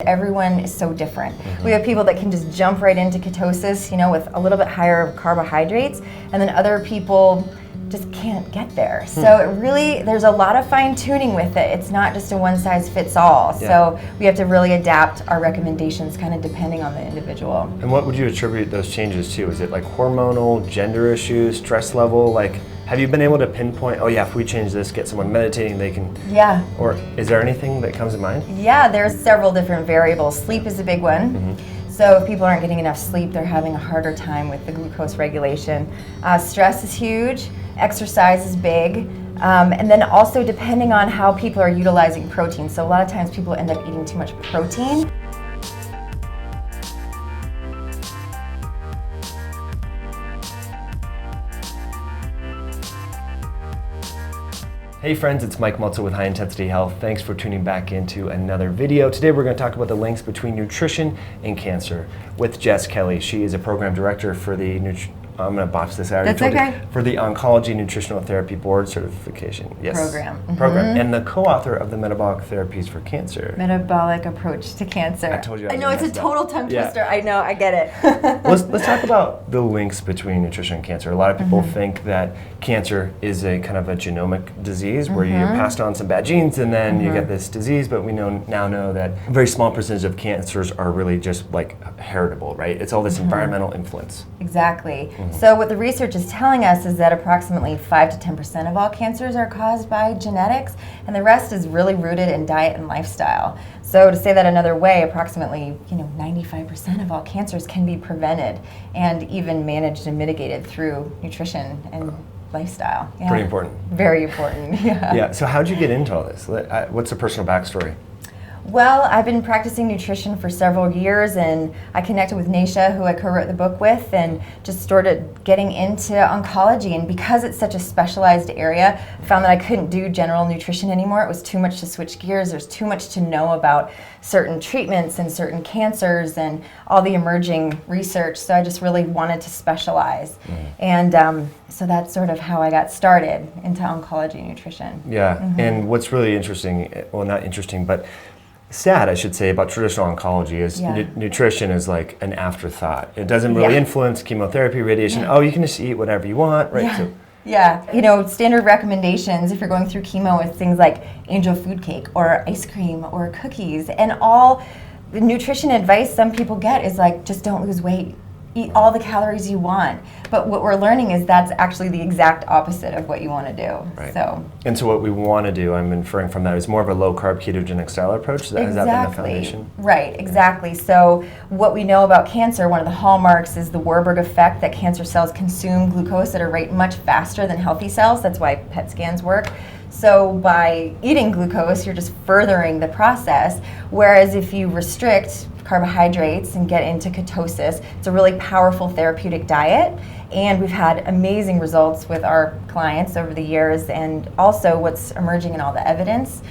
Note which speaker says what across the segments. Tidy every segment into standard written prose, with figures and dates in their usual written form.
Speaker 1: Everyone is so different. We have people that can just jump right into ketosis, with a little bit higher carbohydrates, and then other people just can't get there. So it really, there's a lot of fine tuning with it. It's not just a one size fits all. So we have to really adapt our recommendations kind of depending on the individual.
Speaker 2: And what would you attribute those changes to? Is it like hormonal, gender issues, stress level? Like, have you been able to pinpoint, if we change this, get someone meditating, they can...
Speaker 1: Yeah.
Speaker 2: Or is there anything that comes to mind?
Speaker 1: Yeah, there's several different variables. Sleep is a big one. So if people aren't getting enough sleep, they're having a harder time with the glucose regulation. Stress is huge. Exercise is big. And then also depending on how people are utilizing protein. So a lot of times people end up eating too much protein.
Speaker 2: Hey friends, it's Mike Meltzer with High Intensity Health. Thanks for tuning back into another video. Today we're going to talk about the links between nutrition and cancer with Jess Kelley. She is a program director for the I'm going to botch this out.
Speaker 1: That's okay.
Speaker 2: For the Oncology Nutritional Therapy Board Certification.
Speaker 1: Program.
Speaker 2: Program. And the co-author of the Metabolic Therapies for Cancer.
Speaker 1: Metabolic Approach to Cancer.
Speaker 2: I told you.
Speaker 1: I know, it's a total tongue twister. I know, I get it.
Speaker 2: Let's talk about the links between nutrition and cancer. A lot of people think that cancer is a kind of a genomic disease where you passed on some bad genes and then you get this disease, but we now know that a very small percentage of cancers are really just like heritable, right? It's all this environmental influence.
Speaker 1: Exactly. So what the research is telling us is that approximately 5 to 10% of all cancers are caused by genetics, and the rest is really rooted in diet and lifestyle. So to say that another way, approximately 95% of all cancers can be prevented and even managed and mitigated through nutrition and lifestyle. Yeah.
Speaker 2: Pretty important.
Speaker 1: Very important. Yeah.
Speaker 2: So how'd you get into all this? What's the personal backstory?
Speaker 1: Well, I've been practicing nutrition for several years, and I connected with Naisha, who I co-wrote the book with, and just started getting into oncology. And because it's such a specialized area, I found that I couldn't do general nutrition anymore. It was too much to switch gears. There's too much to know about certain treatments and certain cancers and all the emerging research. So I just really wanted to specialize. And so that's sort of how I got started into oncology nutrition.
Speaker 2: Yeah, and what's really interesting, well, not interesting, but sad, I should say, about traditional oncology is nutrition is like an afterthought. It doesn't really influence chemotherapy, radiation. Oh, you can just eat whatever you want, right?
Speaker 1: Standard recommendations if you're going through chemo is things like angel food cake or ice cream or cookies. And all the nutrition advice some people get is like, just don't lose weight. Eat all the calories you want. But what we're learning is that's actually the exact opposite of what you want to do.
Speaker 2: Right.
Speaker 1: And
Speaker 2: so what we want to do, I'm inferring from that, is more of a low-carb ketogenic style approach. Has that been the foundation?
Speaker 1: Right, exactly. So what we know about cancer, one of the hallmarks is the Warburg effect, that cancer cells consume glucose at a rate much faster than healthy cells. That's why PET scans work. So by eating glucose, you're just furthering the process, whereas if you restrict carbohydrates and get into ketosis, it's a really powerful therapeutic diet, and we've had amazing results with our clients over the years. And also what's emerging in all the evidence,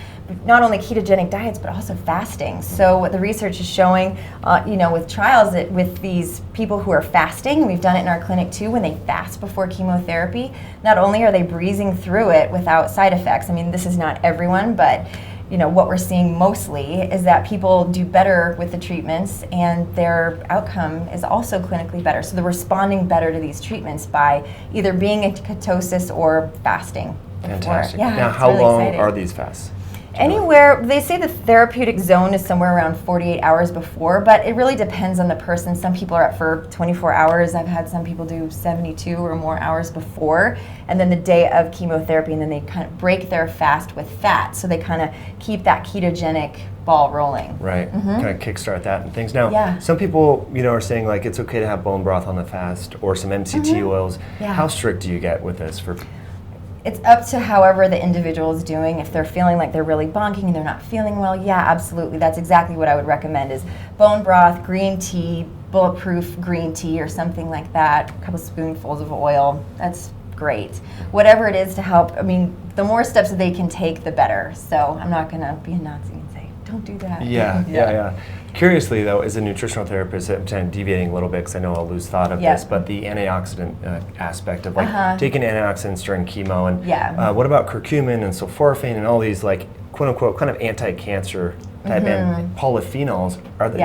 Speaker 1: not only ketogenic diets but also fasting. So what the research is showing, with trials with these people who are fasting, we've done it in our clinic too, when they fast before chemotherapy, not only are they breezing through it without side effects. I mean, this is not everyone, but what we're seeing mostly is that people do better with the treatments and their outcome is also clinically better. So they're responding better to these treatments by either being in ketosis or fasting.
Speaker 2: Fantastic.
Speaker 1: Yeah,
Speaker 2: now, how
Speaker 1: really
Speaker 2: long
Speaker 1: exciting.
Speaker 2: are these fasts?
Speaker 1: Anywhere, they say the therapeutic zone is somewhere around 48 hours before, but it really depends on the person. Some people are up for 24 hours. I've had some people do 72 or more hours before, and then the day of chemotherapy, and then they kind of break their fast with fat, so they kind of keep that ketogenic ball rolling.
Speaker 2: Right, kind of kickstart that and things. Now, some people, are saying like it's okay to have bone broth on the fast or some MCT oils. How strict do you get with this for?
Speaker 1: It's up to however the individual is doing. If they're feeling like they're really bonking and they're not feeling well, absolutely. That's exactly what I would recommend is bone broth, green tea, bulletproof green tea or something like that, a couple spoonfuls of oil. That's great. Whatever it is to help, the more steps that they can take, the better. So I'm not going to be a Nazi and say, don't do that.
Speaker 2: Yeah. Curiously, though, as a nutritional therapist, I'm kind of deviating a little bit because I know I'll lose thought of this, but the antioxidant aspect of taking antioxidants during chemo, and what about curcumin and sulforaphane and all these like quote unquote kind of anti-cancer type and polyphenols.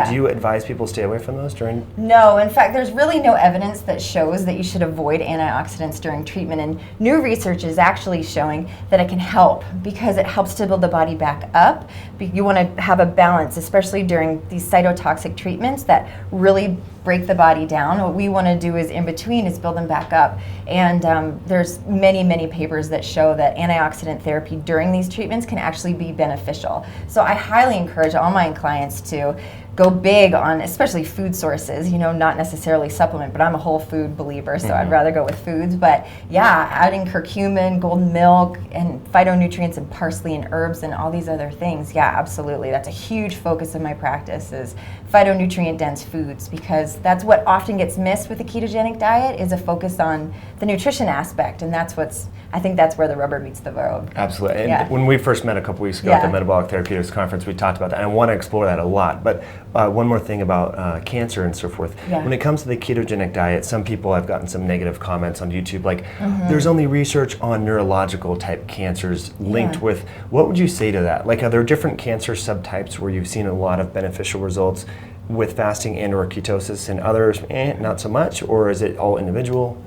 Speaker 2: Do you advise people stay away from those during?
Speaker 1: No, in fact, there's really no evidence that shows that you should avoid antioxidants during treatment. And new research is actually showing that it can help because it helps to build the body back up. You want to have a balance, especially during these cytotoxic treatments that really break the body down. What we want to do is in between is build them back up. And there's many papers that show that antioxidant therapy during these treatments can actually be beneficial. So I highly encourage all my clients to go big on especially food sources, not necessarily supplement, but I'm a whole food believer, so I'd rather go with foods. But yeah, adding curcumin, golden milk, and phytonutrients and parsley and herbs and all these other things, yeah, absolutely. That's a huge focus of my practice is phytonutrient dense foods, because that's what often gets missed with a ketogenic diet is a focus on the nutrition aspect, and I think that's where the rubber meets the road.
Speaker 2: Absolutely. And when we first met a couple weeks ago at the Metabolic Therapeutics Conference, we talked about that, and I want to explore that a lot. But one more thing about cancer and so forth. Yeah. When it comes to the ketogenic diet, some people have gotten some negative comments on YouTube, like there's only research on neurological type cancers linked with. What would you say to that? Like, are there different cancer subtypes where you've seen a lot of beneficial results with fasting and or ketosis, and others not so much, or is it all individual?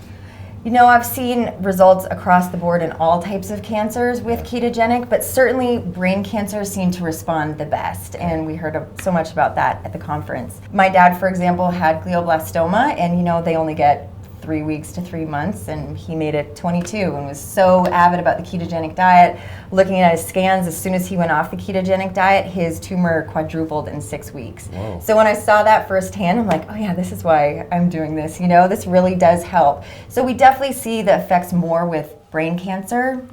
Speaker 1: I've seen results across the board in all types of cancers with ketogenic, but certainly brain cancers seem to respond the best, and we heard so much about that at the conference. My dad, for example, had glioblastoma, and they only get 3 weeks to 3 months, and he made it 22 and was so avid about the ketogenic diet. Looking at his scans, as soon as he went off the ketogenic diet, his tumor quadrupled in 6 weeks. Whoa. So when I saw that firsthand, I'm like, oh yeah, this is why I'm doing this. This really does help. So we definitely see the effects more with brain cancer,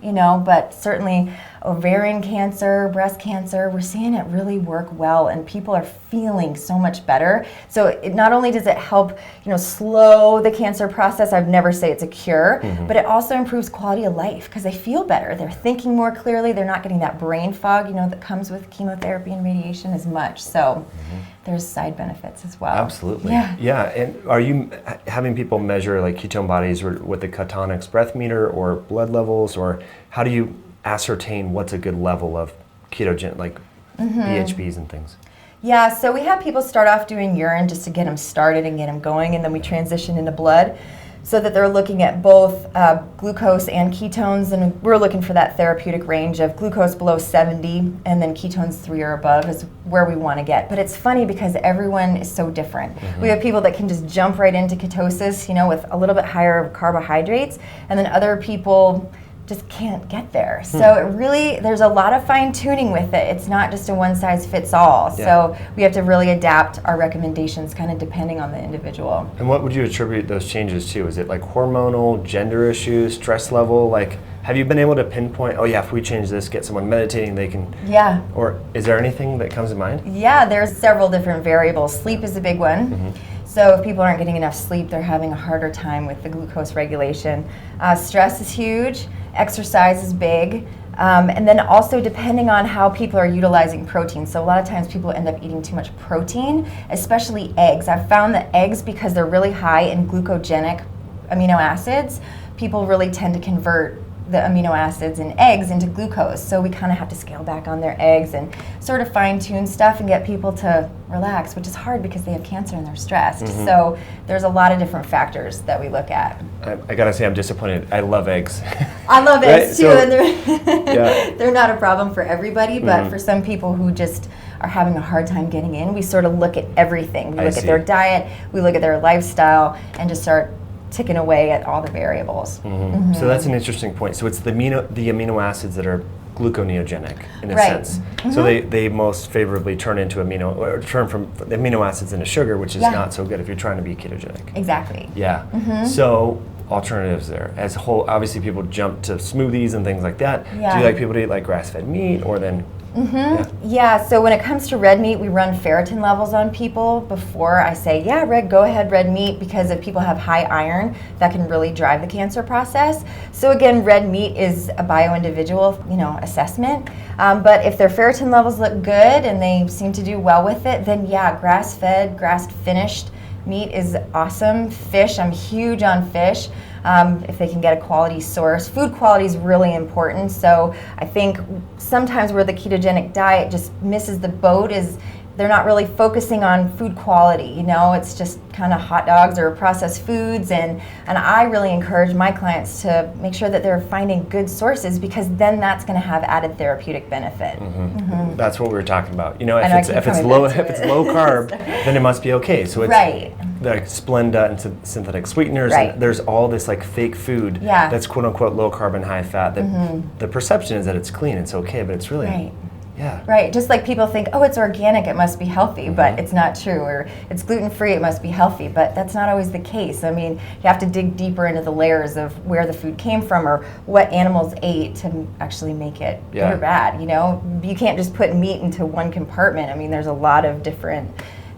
Speaker 1: but certainly ovarian cancer, breast cancer, we're seeing it really work well, and people are feeling so much better. So it not only does it help, slow the cancer process, I'd never say it's a cure, but it also improves quality of life because they feel better. They're thinking more clearly. They're not getting that brain fog, that comes with chemotherapy and radiation as much. So there's side benefits as well.
Speaker 2: Absolutely. Yeah. And are you having people measure like ketone bodies with the Ketonics breath meter or blood levels, or how do you ascertain what's a good level of ketogen, like BHBs and things?
Speaker 1: Yeah, so we have people start off doing urine just to get them started and get them going, and then we transition into blood so that they're looking at both glucose and ketones, and we're looking for that therapeutic range of glucose below 70 and then ketones 3 or above is where we want to get. But it's funny because everyone is so different. We have people that can just jump right into ketosis, with a little bit higher carbohydrates, and then other people just can't get there. So it really, there's a lot of fine tuning with it. It's not just a one size fits all. So we have to really adapt our recommendations kind of depending on the individual.
Speaker 2: And what would you attribute those changes to? Is it like hormonal, gender issues, stress level? Like, have you been able to pinpoint, oh yeah, if we change this, get someone meditating, they can...
Speaker 1: Yeah.
Speaker 2: Or is there anything that comes to mind?
Speaker 1: Yeah, there's several different variables. Sleep is a big one. So if people aren't getting enough sleep, they're having a harder time with the glucose regulation. Stress is huge. Exercise is big. And then also depending on how people are utilizing protein. So a lot of times people end up eating too much protein, especially eggs. I've found that eggs, because they're really high in glucogenic amino acids, people really tend to convert the amino acids in eggs into glucose. So we kind of have to scale back on their eggs and sort of fine tune stuff and get people to relax, which is hard because they have cancer and they're stressed. So there's a lot of different factors that we look at.
Speaker 2: I gotta say, I'm disappointed. I love eggs.
Speaker 1: I love eggs too, and they're not a problem for everybody, but for some people who just are having a hard time getting in, we sort of look at everything. We look at their diet, we look at their lifestyle, and just start ticking away at all the variables.
Speaker 2: So that's an interesting point. So it's the amino acids that are gluconeogenic in a sense. So they most favorably turn from the amino acids into sugar, which is not so good if you're trying to be ketogenic.
Speaker 1: Exactly.
Speaker 2: Yeah. So alternatives there. As a whole, obviously people jump to smoothies and things like that. Do you like people to eat like grass-fed meat, or then?
Speaker 1: Yeah, so when it comes to red meat, we run ferritin levels on people before I say, go ahead, red meat, because if people have high iron, that can really drive the cancer process. So again, red meat is a bio-individual, assessment. But if their ferritin levels look good and they seem to do well with it, then grass-fed, grass-finished Meat is awesome. Fish, I'm huge on fish. If they can get a quality source. Food quality is really important. So I think sometimes where the ketogenic diet just misses the boat is they're not really focusing on food quality, you know, it's just kind of hot dogs or processed foods, and I really encourage my clients to make sure that they're finding good sources, because then that's going to have added therapeutic benefit.
Speaker 2: That's what we were talking about. You know, if it's low carb, then it must be okay. So it's like Splenda and synthetic sweeteners, and there's all this like fake food that's quote unquote low carb and high fat that the perception is that it's clean, it's okay, but it's really Right, just like people think, oh, it's organic, it must be healthy, but it's not true. Or it's gluten-free, it must be healthy, but that's not always the case. I mean, you have to dig deeper into the layers of where the food came from or what animals ate to actually make it good or bad, you know? You can't just put meat into one compartment. I mean, there's a lot of different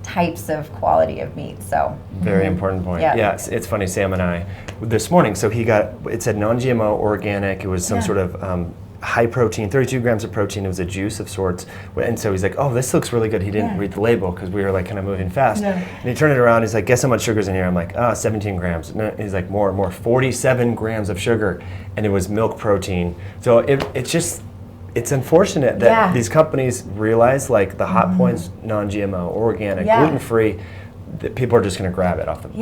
Speaker 2: types of quality of meat, so. Very important point. Yeah, it's funny, Sam and I, this morning, so it said non-GMO, organic, it was some sort of high protein, 32 grams of protein. It was a juice of sorts. And so he's like, oh, this looks really good. He didn't read the label because we were like kind of moving fast. And he turned it around. He's like, guess how much sugar's in here? I'm like, 17 grams. And he's like, more, 47 grams of sugar. And it was milk protein. So it's unfortunate that these companies realize like the hot points, non-GMO, organic, gluten-free, that people are just going to grab it off them.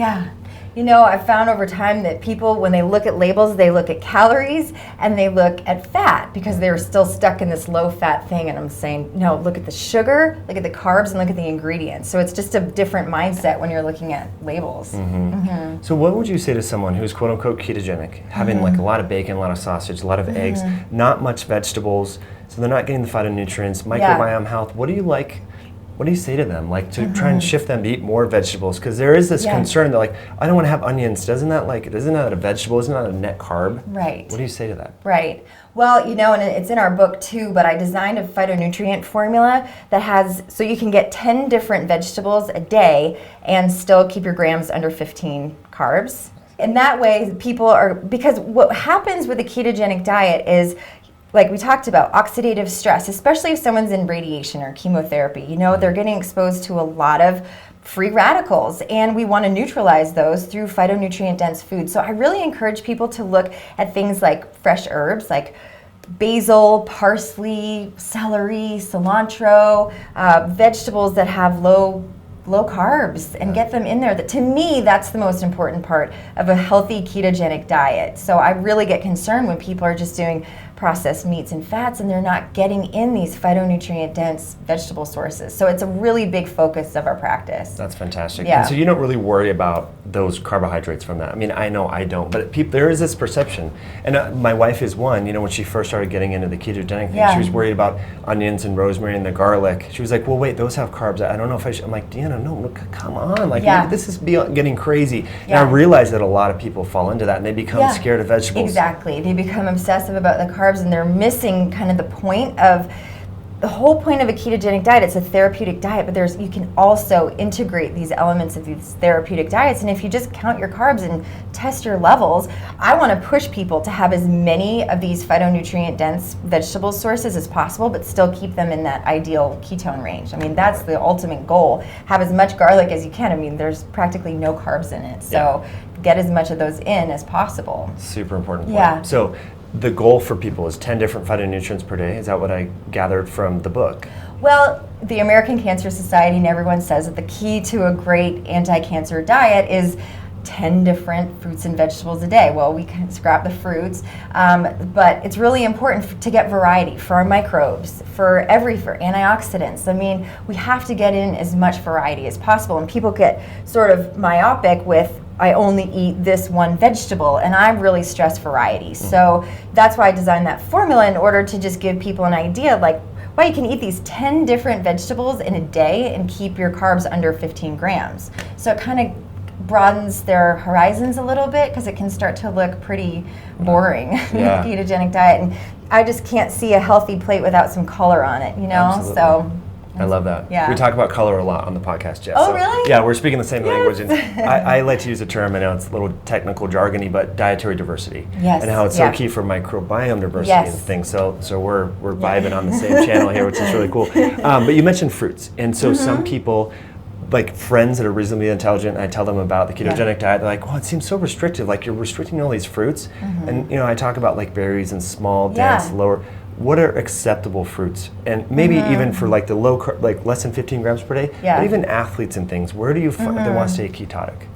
Speaker 1: You know, I've found over time that people, when they look at labels, they look at calories and they look at fat because they're still stuck in this low-fat thing. And I'm saying, no, look at the sugar, look at the carbs, and look at the ingredients. So it's just a different mindset when you're looking at labels.
Speaker 2: So what would you say to someone who's quote-unquote ketogenic, having like a lot of bacon, a lot of sausage, a lot of eggs, not much vegetables, so they're not getting the phytonutrients, microbiome health. What do you say to them, like to try and shift them to eat more vegetables? Because there is this concern that like, I don't want to have onions. Isn't that a vegetable? Isn't that a net carb?
Speaker 1: Right.
Speaker 2: What do you say to that?
Speaker 1: Right. Well, you know, and it's in our book too, but I designed a phytonutrient formula that has, so you can get 10 different vegetables a day and still keep your grams under 15 carbs. And that way because what happens with a ketogenic diet is, like we talked about, oxidative stress, especially if someone's in radiation or chemotherapy, you know, they're getting exposed to a lot of free radicals, and we want to neutralize those through phytonutrient-dense foods. So I really encourage people to look at things like fresh herbs, like basil, parsley, celery, cilantro, vegetables that have low carbs, and get them in there. To me, that's the most important part of a healthy ketogenic diet. So I really get concerned when people are just doing processed meats and fats and they're not getting in these phytonutrient dense vegetable sources. So it's a really big focus of our practice.
Speaker 2: That's fantastic. And so you don't really worry about those carbohydrates from that. I mean, I know I don't, but there is this perception. And my wife is one, you know, when she first started getting into the ketogenic thing, she was worried about onions and rosemary and the garlic. She was like, well, wait, those have carbs. I don't know if I should. I'm like, Deanna, no, look, come on. Like, this is getting crazy. And I realize that a lot of people fall into that and they become scared of vegetables.
Speaker 1: Exactly. They become obsessive about the carbs, and they're missing kind of the whole point of a ketogenic diet. It's a therapeutic diet, but you can also integrate these elements of these therapeutic diets. And if you just count your carbs and test your levels, I want to push people to have as many of these phytonutrient dense vegetable sources as possible, but still keep them in that ideal ketone range. I mean, that's the ultimate goal. Have as much garlic as you can. I mean, there's practically no carbs in it. So get as much of those in as possible.
Speaker 2: Super important point. So the goal for people is 10 different phytonutrients per day. Is that what I gathered from the book?
Speaker 1: Well, the American Cancer Society and everyone says that the key to a great anti-cancer diet is 10 different fruits and vegetables a day. Well, we can scrap the fruits, but it's really important to get variety for our microbes, for antioxidants. I mean, we have to get in as much variety as possible, and people get sort of myopic with, I only eat this one vegetable, and I really stress variety. So that's why I designed that formula, in order to just give people an idea, like, well, you can eat these 10 different vegetables in a day and keep your carbs under 15 grams. So it kind of broadens their horizons a little bit, because it can start to look pretty boring, the ketogenic diet. And I just can't see a healthy plate without some color on it, you know?
Speaker 2: Absolutely.
Speaker 1: So
Speaker 2: I love that. We talk about color a lot on the podcast, Jess.
Speaker 1: Oh, really?
Speaker 2: Yeah, we're speaking the same language. And I like to use a term, I know it's a little technical jargony, but dietary diversity.
Speaker 1: Yes.
Speaker 2: And how it's so key for microbiome diversity and things. So we're vibing on the same channel here, which is really cool. But you mentioned fruits. And so some people, like friends that are reasonably intelligent, and I tell them about the ketogenic diet, they're like, well, it seems so restrictive, like you're restricting all these fruits. And you know, I talk about like berries and small, dense, lower, what are acceptable fruits? And maybe even for like the low carb, like less than 15 grams per day, but even athletes and things, where do you find they want to stay ketotic?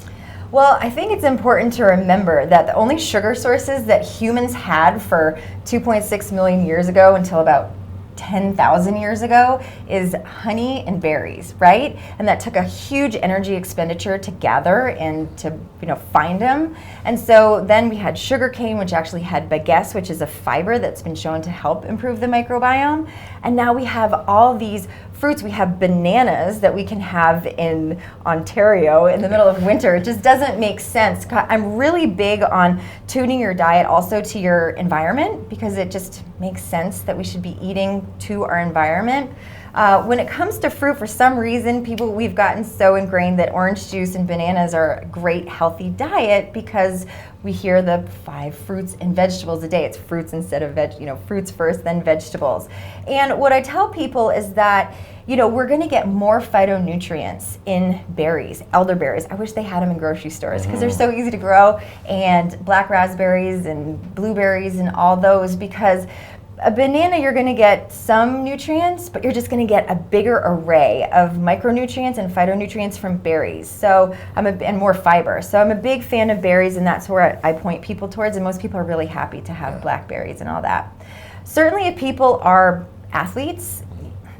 Speaker 1: Well, I think it's important to remember that the only sugar sources that humans had for 2.6 million years ago until about 10,000 years ago is honey and berries, right? And that took a huge energy expenditure to gather and to, you know, find them. And so then we had sugarcane, which actually had baguettes, which is a fiber that's been shown to help improve the microbiome. And now we have all these fruits. We have bananas that we can have in Ontario in the middle of winter. It just doesn't make sense. I'm really big on tuning your diet also to your environment, because it just makes sense that we should be eating to our environment. When it comes to fruit, for some reason, we've gotten so ingrained that orange juice and bananas are a great healthy diet because we hear the 5 fruits and vegetables a day. It's fruits instead of fruits first, then vegetables. And what I tell people is that, you know, we're going to get more phytonutrients in berries, elderberries. I wish they had them in grocery stores because they're so easy to grow, and black raspberries and blueberries and all those, because a banana, you're going to get some nutrients, but you're just going to get a bigger array of micronutrients and phytonutrients from berries. So and more fiber. So I'm a big fan of berries, and that's where I point people towards. And most people are really happy to have blackberries and all that. Certainly, if people are athletes,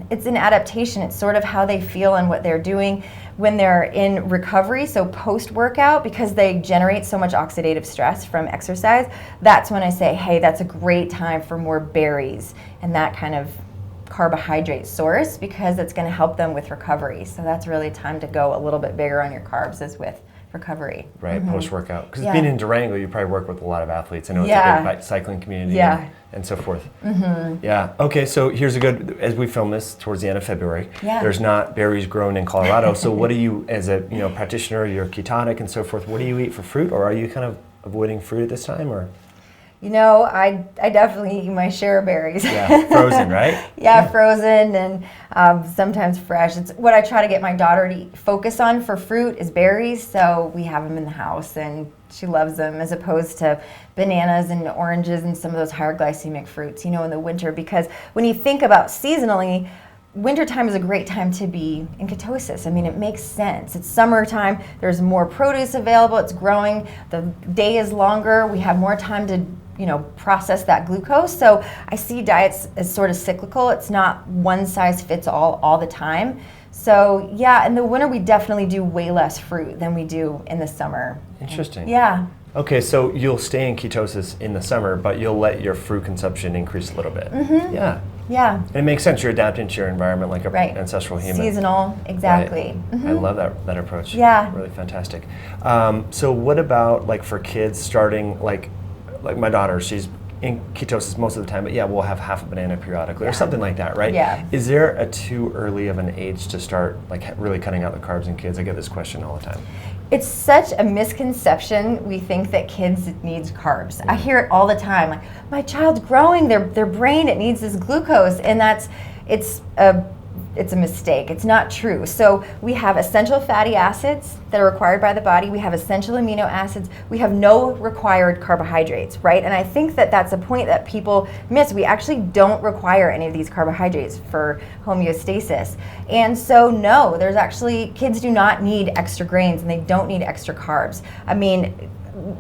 Speaker 1: it's an adaptation. It's sort of how they feel and what they're doing when they're in recovery, so post-workout, because they generate so much oxidative stress from exercise. That's when I say, hey, that's a great time for more berries and that kind of carbohydrate source, because it's going to help them with recovery. So that's really time to go a little bit bigger on your carbs as with recovery.
Speaker 2: Right, post-workout. Because being in Durango, you probably work with a lot of athletes. I know it's a big cycling community and so forth. Yeah. Okay, so here's a good, as we film this towards the end of February, there's not berries grown in Colorado. So what do you, as a practitioner, you're ketotic and so forth, what do you eat for fruit? Or are you kind of avoiding fruit at this time? Or?
Speaker 1: You know, I definitely eat my share of berries.
Speaker 2: Yeah, frozen, right?
Speaker 1: Frozen and sometimes fresh. It's what I try to get my daughter to focus on for fruit is berries, so we have them in the house and she loves them, as opposed to bananas and oranges and some of those higher glycemic fruits, you know, in the winter. Because when you think about seasonally, wintertime is a great time to be in ketosis. I mean, it makes sense. It's summertime, there's more produce available, it's growing, the day is longer, we have more time to process that glucose. So I see diets as sort of cyclical. It's not one size fits all the time. So in the winter we definitely do way less fruit than we do in the summer.
Speaker 2: Interesting.
Speaker 1: Yeah. Okay,
Speaker 2: so you'll stay in ketosis in the summer, but you'll let your fruit consumption increase a little bit. Yeah. And it makes sense. You're adapting to your environment like an ancestral human.
Speaker 1: Seasonal, exactly.
Speaker 2: Right. I love that approach.
Speaker 1: Yeah.
Speaker 2: Really fantastic. So what about like for kids starting like my daughter, she's in ketosis most of the time, but we'll have half a banana periodically or something like that, right?
Speaker 1: Yeah.
Speaker 2: Is there a too early of an age to start like really cutting out the carbs in kids? I get this question all the time.
Speaker 1: It's such a misconception. We think that kids need carbs. I hear it all the time. Like, my child's growing, their brain, it needs this glucose, and it's a mistake. It's not true. So we have essential fatty acids that are required by the body. We have essential amino acids. We have no required carbohydrates, right? And I think that that's a point that people miss. We actually don't require any of these carbohydrates for homeostasis. And so no, kids do not need extra grains and they don't need extra carbs. I mean,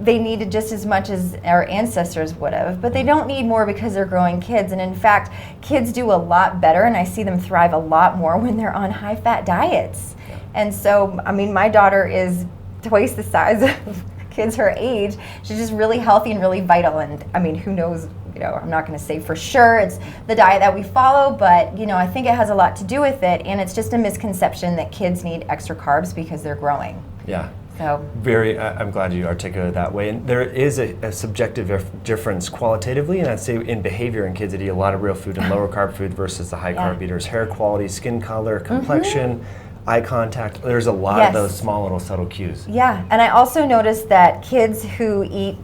Speaker 1: they needed just as much as our ancestors would have, but they don't need more because they're growing kids. And in fact, kids do a lot better, and I see them thrive a lot more when they're on high-fat diets. And so, I mean, my daughter is twice the size of kids her age. She's just really healthy and really vital. And I mean, who knows, I'm not going to say for sure it's the diet that we follow, but I think it has a lot to do with it. And it's just a misconception that kids need extra carbs because they're growing.
Speaker 2: Yeah.
Speaker 1: So
Speaker 2: I'm glad you articulated it that way. And there is a subjective difference qualitatively, and I'd say in behavior in kids that eat a lot of real food and lower carb food versus the high carb eaters. Hair quality, skin color, complexion, eye contact. There's a lot of those small little subtle cues.
Speaker 1: Yeah, and I also noticed that kids who eat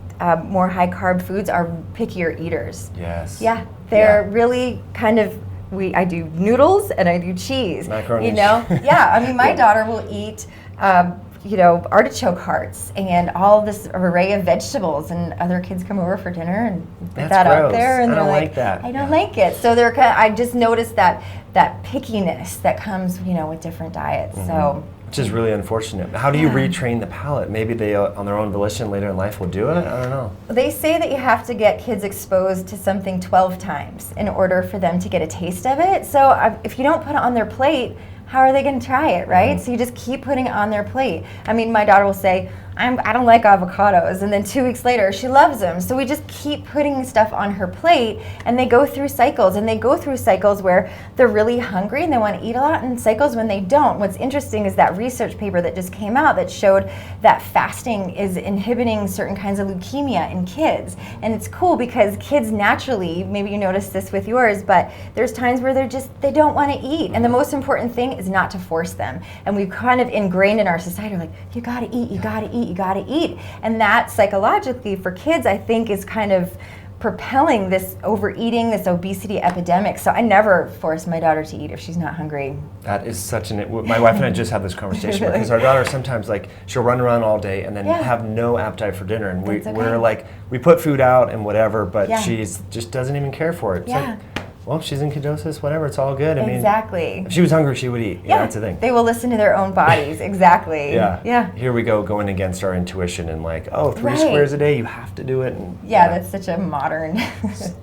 Speaker 1: more high carb foods are pickier eaters.
Speaker 2: Yes.
Speaker 1: Yeah, they're really kind of I do noodles and I do cheese.
Speaker 2: Macaroni.
Speaker 1: You know, yeah. I mean, my daughter will eat, artichoke hearts and all this array of vegetables, and other kids come over for dinner and put that out there, and
Speaker 2: I
Speaker 1: they're
Speaker 2: don't
Speaker 1: like,
Speaker 2: that.
Speaker 1: I don't like it. So they're I just noticed that pickiness that comes, with different diets. So.
Speaker 2: Which is really unfortunate. How do you retrain the palate? Maybe they, on their own volition, later in life will do it? I don't know.
Speaker 1: They say that you have to get kids exposed to something 12 times in order for them to get a taste of it. So if you don't put it on their plate, how are they going to try it, right? So you just keep putting it on their plate. I mean, my daughter will say, I don't like avocados, and then 2 weeks later, she loves them. So we just keep putting stuff on her plate, and they go through cycles. And they go through cycles where they're really hungry and they want to eat a lot, and cycles when they don't. What's interesting is that research paper that just came out that showed that fasting is inhibiting certain kinds of leukemia in kids. And it's cool because kids naturally, maybe you noticed this with yours, but there's times where they don't want to eat. And the most important thing is not to force them. And we've kind of ingrained in our society, like, you got to eat, you got to eat. You got to eat. And that psychologically for kids, I think, is kind of propelling this overeating, this obesity epidemic. So I never force my daughter to eat if she's not hungry.
Speaker 2: That is such my wife and I just had this conversation because our daughter sometimes, like, she'll run around all day and then have no appetite for dinner. And we're like, we put food out and whatever, but she's just doesn't even care for it. It's like, well, she's in ketosis, whatever, it's all good. I mean, if she was hungry, she would eat. Yeah, that's the thing.
Speaker 1: They will listen to their own bodies, exactly.
Speaker 2: Yeah. Here we go, going against our intuition and like, 3 squares a day, you have to do it. And,
Speaker 1: that's such a modern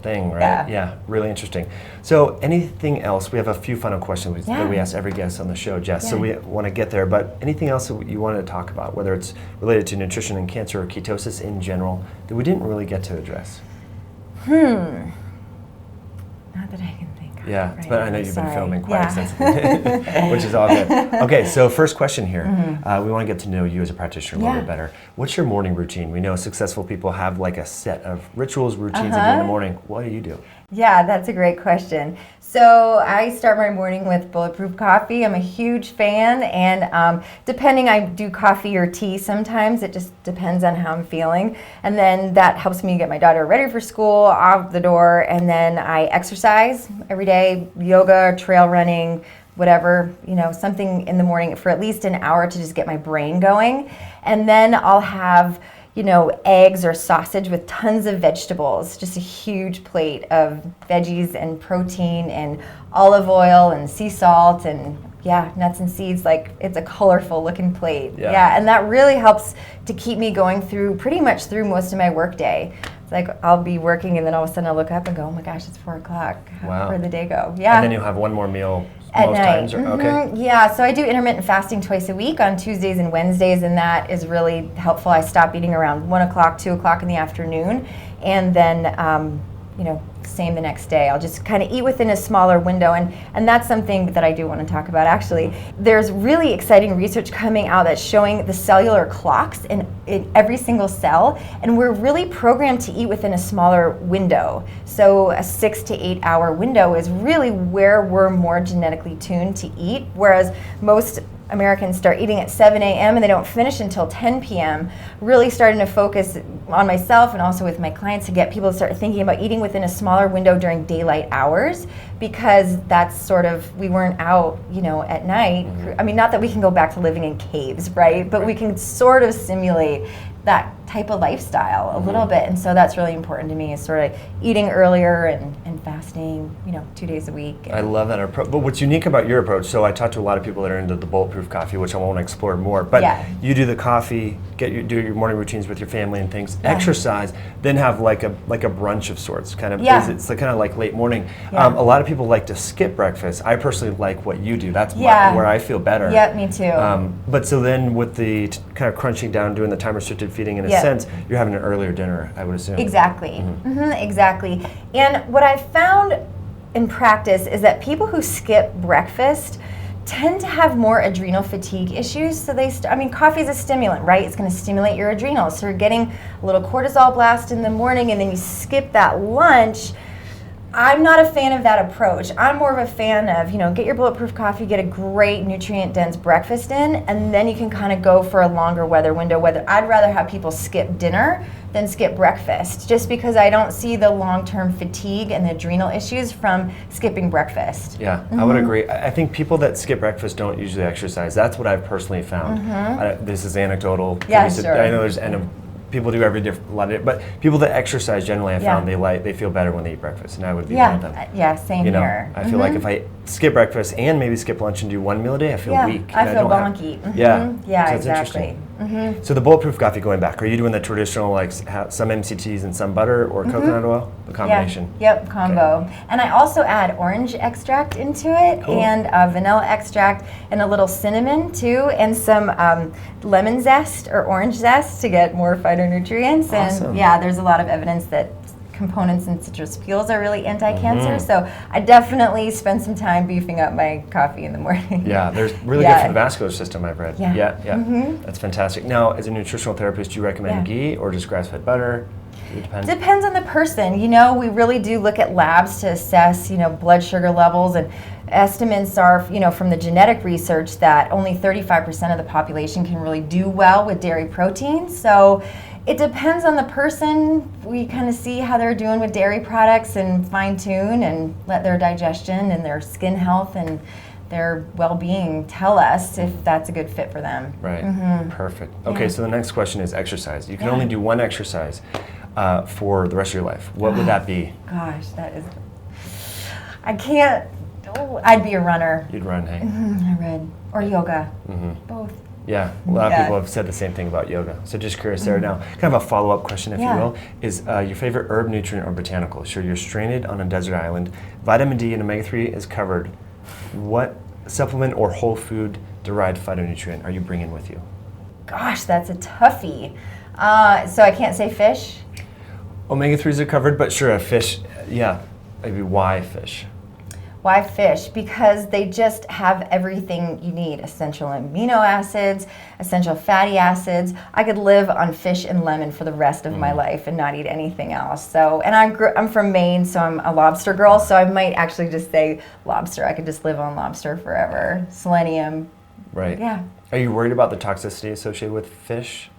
Speaker 2: thing, right? Yeah, really interesting. So anything else? We have a few final questions that we ask every guest on the show, Jess, so we want to get there. But anything else that you wanted to talk about, whether it's related to nutrition and cancer or ketosis in general, that we didn't really get to address?
Speaker 1: Not that I can think of.
Speaker 2: Yeah, right, but I know you've been filming quite extensively, which is all good. Okay, so first question here. We want to get to know you as a practitioner a little bit better. What's your morning routine? We know successful people have like a set of rituals, routines they do in the morning. What do you do?
Speaker 1: Yeah, that's a great question. So I start my morning with bulletproof coffee. I'm a huge fan, and depending, I do coffee or tea sometimes. It just depends on how I'm feeling. And then that helps me get my daughter ready for school, out the door, and then I exercise every day, yoga, trail running, whatever, something in the morning for at least an hour to just get my brain going. And then I'll have eggs or sausage with tons of vegetables, just a huge plate of veggies and protein and olive oil and sea salt and nuts and seeds. Like, it's a colorful looking plate. And that really helps to keep me going pretty much through most of my work day. It's like I'll be working and then all of a sudden I'll look up and go, oh my gosh, it's 4 o'clock. Where did the day go? Yeah.
Speaker 2: And then you'll have one more meal
Speaker 1: at
Speaker 2: most
Speaker 1: night.
Speaker 2: Times? Okay.
Speaker 1: Yeah, so I do intermittent fasting twice a week on Tuesdays and Wednesdays, and that is really helpful. I stop eating around 1 o'clock, 2 o'clock in the afternoon, and then, same the next day. I'll just kind of eat within a smaller window, and that's something that I do want to talk about, actually. There's really exciting research coming out that's showing the cellular clocks in every single cell, and we're really programmed to eat within a smaller window. So a 6 to 8 hour window is really where we're more genetically tuned to eat, whereas most Americans start eating at 7 a.m. and they don't finish until 10 p.m. Really starting to focus on myself and also with my clients to get people to start thinking about eating within a smaller window during daylight hours, because that's sort of, we weren't out, at night. I mean, not that we can go back to living in caves, right? But we can sort of simulate that type of lifestyle a little bit, and so that's really important to me, is sort of eating earlier and fasting 2 days a week.
Speaker 2: I love that approach. But what's unique about your approach, so I talk to a lot of people that are into the bulletproof coffee, which I want to explore more, but you do the coffee, do your morning routines with your family and things, exercise, then have like a brunch of sorts, kind of. It's kind of like late morning. A lot of people like to skip breakfast. I personally like what you do. That's where I feel better.
Speaker 1: Yeah, me too.
Speaker 2: But so then with the kind of crunching down, doing the time restricted feeding in a sense, you're having an earlier dinner, I would assume.
Speaker 1: Exactly. Exactly. And what I found in practice is that people who skip breakfast tend to have more adrenal fatigue issues. So coffee is a stimulant, right? It's going to stimulate your adrenals. So you're getting a little cortisol blast in the morning, and then you skip that lunch. I'm not a fan of that approach. I'm more of a fan of, get your bulletproof coffee, get a great nutrient-dense breakfast in, and then you can kind of go for a longer weather window. I'd rather have people skip dinner than skip breakfast, just because I don't see the long-term fatigue and the adrenal issues from skipping breakfast.
Speaker 2: Yeah, I would agree. I think people that skip breakfast don't usually exercise. That's what I've personally found. This is anecdotal.
Speaker 1: Yeah, sure.
Speaker 2: I know there's people do every a lot of, but people that exercise generally, I found they feel better when they eat breakfast, and I would be one of them.
Speaker 1: Yeah, same here.
Speaker 2: I feel like if I skip breakfast and maybe skip lunch and do one meal a day, I feel weak.
Speaker 1: I feel bonky.
Speaker 2: Yeah, so
Speaker 1: exactly.
Speaker 2: So the bulletproof coffee, going back, are you doing the traditional, like some MCTs and some butter or coconut oil, the combination?
Speaker 1: Yep, combo. Okay. And I also add orange extract into it, and vanilla extract, and a little cinnamon too, and some lemon zest or orange zest to get more phytonutrients.
Speaker 2: Awesome.
Speaker 1: And there's a lot of evidence that components in citrus peels are really anti-cancer, so I definitely spend some time beefing up my coffee in the morning.
Speaker 2: Yeah, there's really good for the vascular system, I've read.
Speaker 1: Yeah.
Speaker 2: That's fantastic. Now, as a nutritional therapist, do you recommend ghee or just grass-fed butter? It depends.
Speaker 1: Depends on the person. We really do look at labs to assess, blood sugar levels, and estimates are, from the genetic research that only 35% of the population can really do well with dairy protein. So it depends on the person. We kind of see how they're doing with dairy products and fine tune and let their digestion and their skin health and their well-being tell us if that's a good fit for them.
Speaker 2: Right. Perfect. Okay, so the next question is exercise. You can only do one exercise for the rest of your life. What would that be?
Speaker 1: Gosh, I can't. I'd be a runner.
Speaker 2: You'd run, hey?
Speaker 1: I read. Or yoga. Both.
Speaker 2: Yeah, a lot of people have said the same thing about yoga. So just curious, Sarah, now kind of a follow-up question, if you will, is your favorite herb, nutrient, or botanical? Sure, you're stranded on a desert island. Vitamin D and omega-3 is covered. What supplement or whole food derived phytonutrient are you bringing with you?
Speaker 1: Gosh, that's a toughie. So I can't say fish?
Speaker 2: Omega-3s are covered, but sure, a fish, maybe why fish?
Speaker 1: Why fish? Because they just have everything you need. Essential amino acids, essential fatty acids. I could live on fish and lemon for the rest of my life and not eat anything else. So, and I'm from Maine, so I'm a lobster girl, so I might actually just say lobster. I could just live on lobster forever. Selenium.
Speaker 2: Right.
Speaker 1: Yeah.
Speaker 2: Are you worried about the toxicity associated with fish?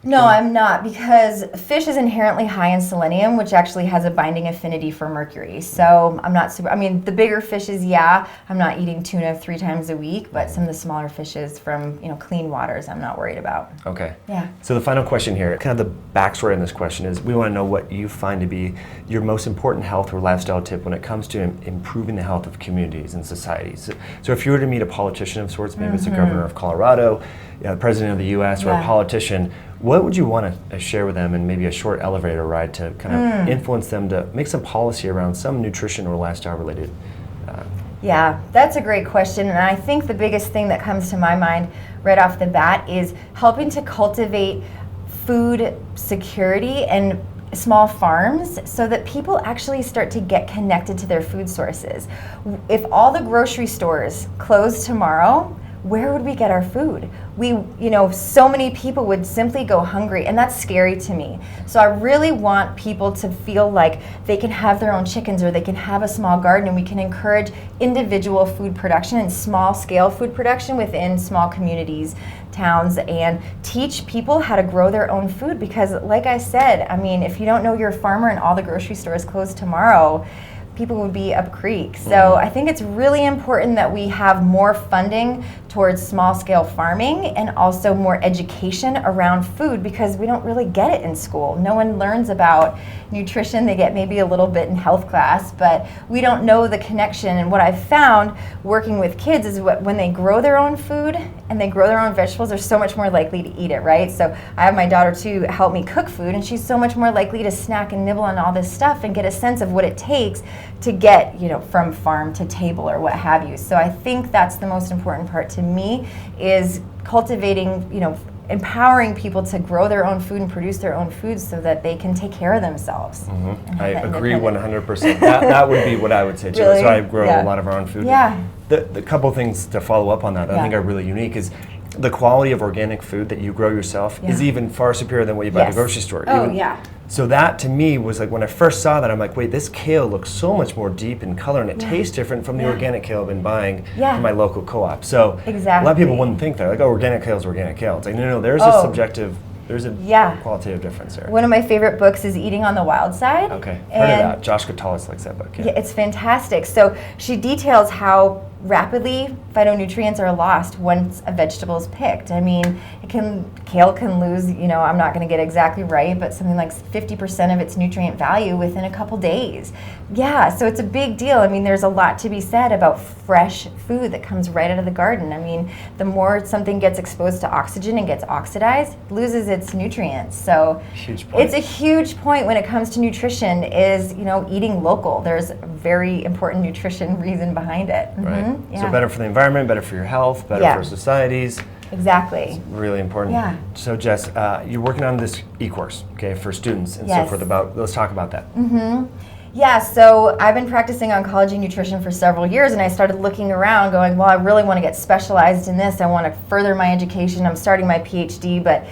Speaker 1: No, I'm not, because fish is inherently high in selenium, which actually has a binding affinity for mercury. So I'm not the bigger fishes, I'm not eating tuna 3 times a week, but some of the smaller fishes from, clean waters, I'm not worried about.
Speaker 2: Okay.
Speaker 1: Yeah.
Speaker 2: So the final question here, kind of the backstory on this question is, we want to know what you find to be your most important health or lifestyle tip when it comes to improving the health of communities and societies. So if you were to meet a politician of sorts, maybe it's the governor of Colorado, the president of the U.S., or a politician, what would you want to share with them in maybe a short elevator ride to kind of influence them to make some policy around some nutrition or lifestyle related?
Speaker 1: Yeah, that's a great question. And I think the biggest thing that comes to my mind right off the bat is helping to cultivate food security and small farms so that people actually start to get connected to their food sources. If all the grocery stores close tomorrow, where would we get our food? So many people would simply go hungry, and that's scary to me. So I really want people to feel like they can have their own chickens or they can have a small garden, and we can encourage individual food production and small scale food production within small communities, towns, and teach people how to grow their own food. Because like I said, if you don't know your farmer and all the grocery stores close tomorrow, people would be up creek. So I think it's really important that we have more funding towards small-scale farming and also more education around food, because we don't really get it in school. No one learns about nutrition. They get maybe a little bit in health class, but we don't know the connection. And what I've found working with kids is when they grow their own food and they grow their own vegetables, they're so much more likely to eat it, right? So I have my daughter too help me cook food, and she's so much more likely to snack and nibble on all this stuff and get a sense of what it takes to get, from farm to table or what have you. So I think that's the most important part to me, is cultivating, empowering people to grow their own food and produce their own food so that they can take care of themselves.
Speaker 2: I agree 100%. That would be what I would say too.
Speaker 1: Really?
Speaker 2: So I grow a lot of our own food.
Speaker 1: Yeah.
Speaker 2: The couple things to follow up on that I think are really unique is the quality of organic food that you grow yourself is even far superior than what you buy at the grocery store.
Speaker 1: Oh, yeah.
Speaker 2: So that to me was like when I first saw that, I'm like, wait, this kale looks so much more deep in color and it tastes different from the organic kale I've been buying from my local co-op. So a lot of people wouldn't think that. Like, oh, organic kale is organic kale. It's like, no, there's a subjective, there's a qualitative difference there.
Speaker 1: One of my favorite books is Eating on the Wild Side.
Speaker 2: Okay, heard of that. Josh Cotalis likes that book.
Speaker 1: Yeah, it's fantastic. So she details how rapidly phytonutrients are lost once a vegetable is picked. I mean, kale can lose, I'm not going to get exactly right, but something like 50% of its nutrient value within a couple days. Yeah, so it's a big deal. I mean, there's a lot to be said about fresh food that comes right out of the garden. I mean, the more something gets exposed to oxygen and gets oxidized, loses its nutrients. So it's a huge point when it comes to nutrition is, eating local. There's a very important nutrition reason behind it.
Speaker 2: Right. So better for the environment, better for your health, better for societies.
Speaker 1: Exactly.
Speaker 2: It's really important.
Speaker 1: Yeah.
Speaker 2: So Jess, you're working on this eCourse, okay, for students and so forth. Let's talk about that.
Speaker 1: Yeah, so I've been practicing oncology nutrition for several years, and I started looking around going, well, I really want to get specialized in this. I want to further my education. I'm starting my PhD, but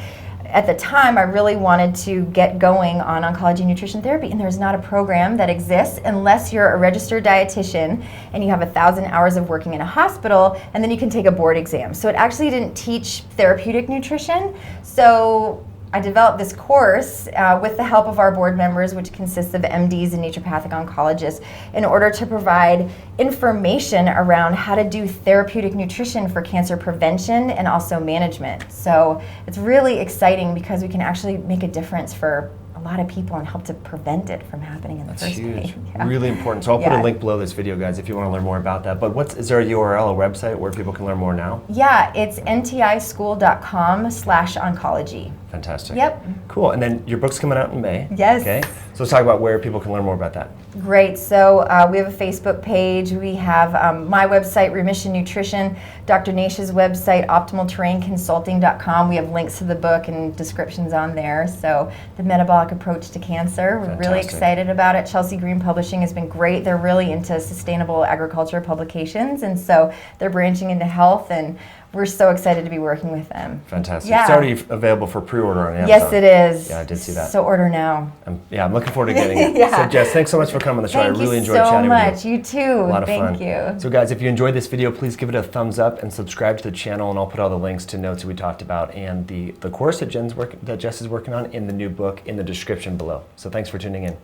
Speaker 1: at the time, I really wanted to get going on oncology nutrition therapy, and there's not a program that exists unless you're a registered dietitian and you have 1,000 hours of working in a hospital, and then you can take a board exam. So it actually didn't teach therapeutic nutrition. So I developed this course with the help of our board members, which consists of MDs and naturopathic oncologists, in order to provide information around how to do therapeutic nutrition for cancer prevention and also management. So it's really exciting because we can actually make a difference for a lot of people and help to prevent it from happening in the first place.
Speaker 2: Yeah. Really important. So I'll put a link below this video, guys, if you want to learn more about that. But is there a URL, a website where people can learn more now?
Speaker 1: Yeah, it's ntischool.com/oncology.
Speaker 2: Fantastic.
Speaker 1: Yep.
Speaker 2: Cool. And then your book's coming out in May.
Speaker 1: Yes.
Speaker 2: Okay. So let's talk about where people can learn more about that.
Speaker 1: Great. So we have a Facebook page. We have my website, Remission Nutrition, Dr. Naish's website, optimalterrainconsulting.com. We have links to the book and descriptions on there. So the Metabolic Approach to Cancer, we're really excited about it. Chelsea Green Publishing has been great. They're really into sustainable agriculture publications, and so they're branching into health, and we're so excited to be working with them.
Speaker 2: Fantastic.
Speaker 1: Yeah.
Speaker 2: It's already available for pre-order on Amazon.
Speaker 1: Yes, it is.
Speaker 2: Yeah, I did see that.
Speaker 1: So order now.
Speaker 2: I'm looking forward to getting it. So Jess, thanks so much for coming on the show. I really enjoyed chatting with you.
Speaker 1: Thank you so much. You too.
Speaker 2: A lot of fun.
Speaker 1: Thank you.
Speaker 2: So guys, if you enjoyed this video, please give it a thumbs up and subscribe to the channel, and I'll put all the links to notes that we talked about and the course that Jess is working on in the new book in the description below. So thanks for tuning in.